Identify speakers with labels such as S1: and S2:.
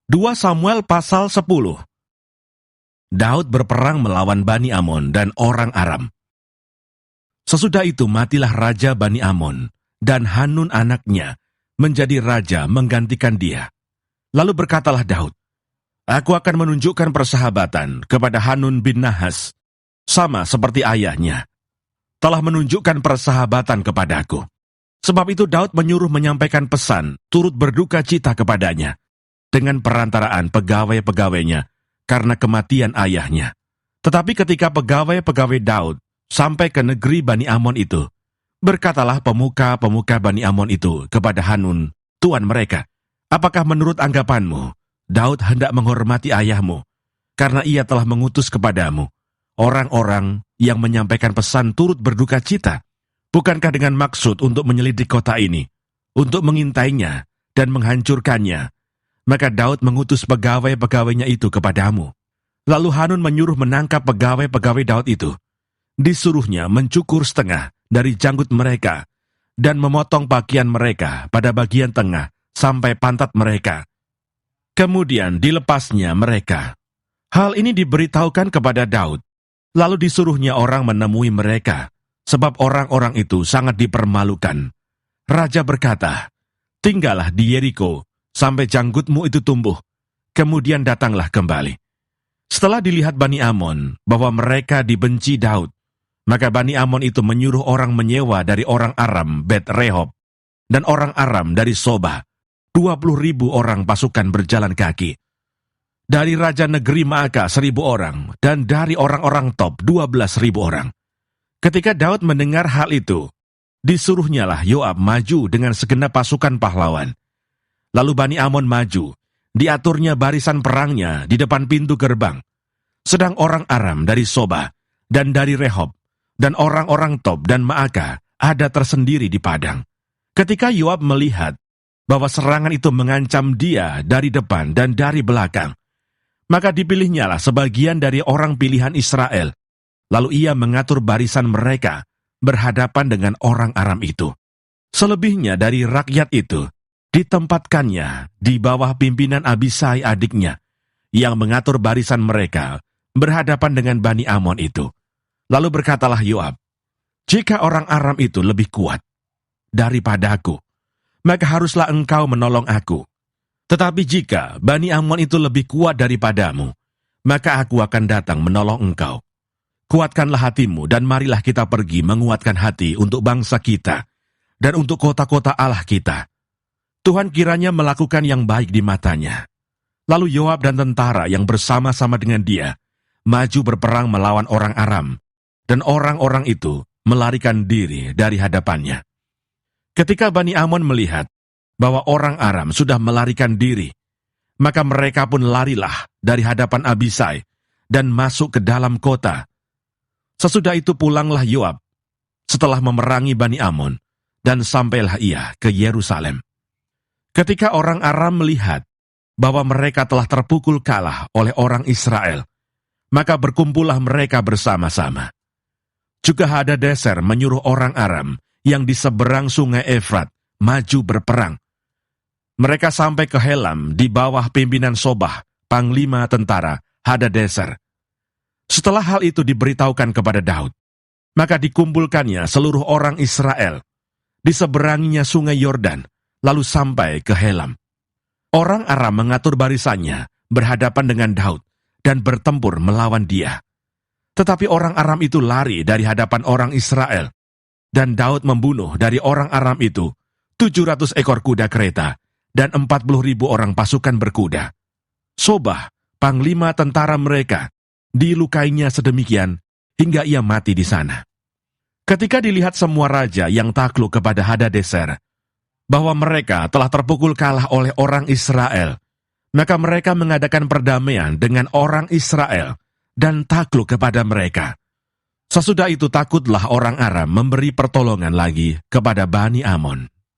S1: 2 Samuel pasal 10. Daud berperang melawan Bani Amon dan orang Aram. Sesudah itu matilah raja Bani Amon, dan Hanun anaknya menjadi raja menggantikan dia. Lalu berkatalah Daud, "Aku akan menunjukkan persahabatan kepada Hanun bin Nahas, sama seperti ayahnya telah menunjukkan persahabatan kepadaku." Sebab itu Daud menyuruh menyampaikan pesan turut berduka cita kepadanya dengan perantaraan pegawai-pegawainya karena kematian ayahnya. Tetapi ketika pegawai-pegawai Daud sampai ke negeri Bani Amon itu, berkatalah pemuka-pemuka Bani Amon itu kepada Hanun, tuan mereka, "Apakah menurut anggapanmu, Daud hendak menghormati ayahmu, karena ia telah mengutus kepadamu orang-orang yang menyampaikan pesan turut berduka cita? Bukankah dengan maksud untuk menyelidik kota ini, untuk mengintainya dan menghancurkannya? Maka Daud mengutus pegawai-pegawainya itu kepadamu." Lalu Hanun menyuruh menangkap pegawai-pegawai Daud itu. Disuruhnya mencukur setengah dari janggut mereka dan memotong pakaian mereka pada bagian tengah sampai pantat mereka. Kemudian dilepasnya mereka. Hal ini diberitahukan kepada Daud. Lalu disuruhnya orang menemui mereka, sebab orang-orang itu sangat dipermalukan. Raja berkata, "Tinggallah di Yeriko sampai janggutmu itu tumbuh, kemudian datanglah kembali." Setelah dilihat Bani Amon bahwa mereka dibenci Daud, maka Bani Amon itu menyuruh orang menyewa dari orang Aram Bet Rehob dan orang Aram dari Soba, 20.000 orang pasukan berjalan kaki. Dari raja negeri Maaka 1.000 orang, dan dari orang-orang top 12.000 orang. Ketika Daud mendengar hal itu, disuruhnyalah Yoab maju dengan segenap pasukan pahlawan. Lalu Bani Amon maju, diaturnya barisan perangnya di depan pintu gerbang. Sedang orang Aram dari Soba dan dari Rehob, dan orang-orang Tob dan Maaka ada tersendiri di padang. Ketika Yoab melihat bahwa serangan itu mengancam dia dari depan dan dari belakang, maka dipilihnyalah sebagian dari orang pilihan Israel. Lalu ia mengatur barisan mereka berhadapan dengan orang Aram itu. Selebihnya dari rakyat itu ditempatkannya di bawah pimpinan Abisai adiknya, yang mengatur barisan mereka berhadapan dengan Bani Amon itu. Lalu berkatalah Yoab, "Jika orang Aram itu lebih kuat daripadaku, maka haruslah engkau menolong aku. Tetapi jika Bani Amon itu lebih kuat daripadamu, maka aku akan datang menolong engkau. Kuatkanlah hatimu dan marilah kita pergi menguatkan hati untuk bangsa kita dan untuk kota-kota Allah kita. Tuhan kiranya melakukan yang baik di matanya." Lalu Yoab dan tentara yang bersama-sama dengan dia maju berperang melawan orang Aram, dan orang-orang itu melarikan diri dari hadapannya. Ketika Bani Amon melihat bahwa orang Aram sudah melarikan diri, maka mereka pun larilah dari hadapan Abisai dan masuk ke dalam kota. Sesudah itu pulanglah Yoab setelah memerangi Bani Amon, dan sampailah ia ke Yerusalem. Ketika orang Aram melihat bahwa mereka telah terpukul kalah oleh orang Israel, maka berkumpullah mereka bersama-sama. Juga Hadadezer menyuruh orang Aram yang di seberang sungai Efrat maju berperang. Mereka sampai ke Helam di bawah pimpinan Sobah, panglima tentara Hadadezer. Setelah hal itu diberitahukan kepada Daud, maka dikumpulkannya seluruh orang Israel di seberanginya sungai Yordan, lalu sampai ke Helam. Orang Aram mengatur barisannya berhadapan dengan Daud dan bertempur melawan dia. Tetapi orang Aram itu lari dari hadapan orang Israel, dan Daud membunuh dari orang Aram itu 700 ekor kuda kereta dan 40.000 orang pasukan berkuda. Sobah, panglima tentara mereka, dilukainya sedemikian hingga ia mati di sana. Ketika dilihat semua raja yang takluk kepada Hadadezer bahwa mereka telah terpukul kalah oleh orang Israel, maka mereka mengadakan perdamaian dengan orang Israel dan takluk kepada mereka. Sesudah itu takutlah orang Aram memberi pertolongan lagi kepada Bani Amon.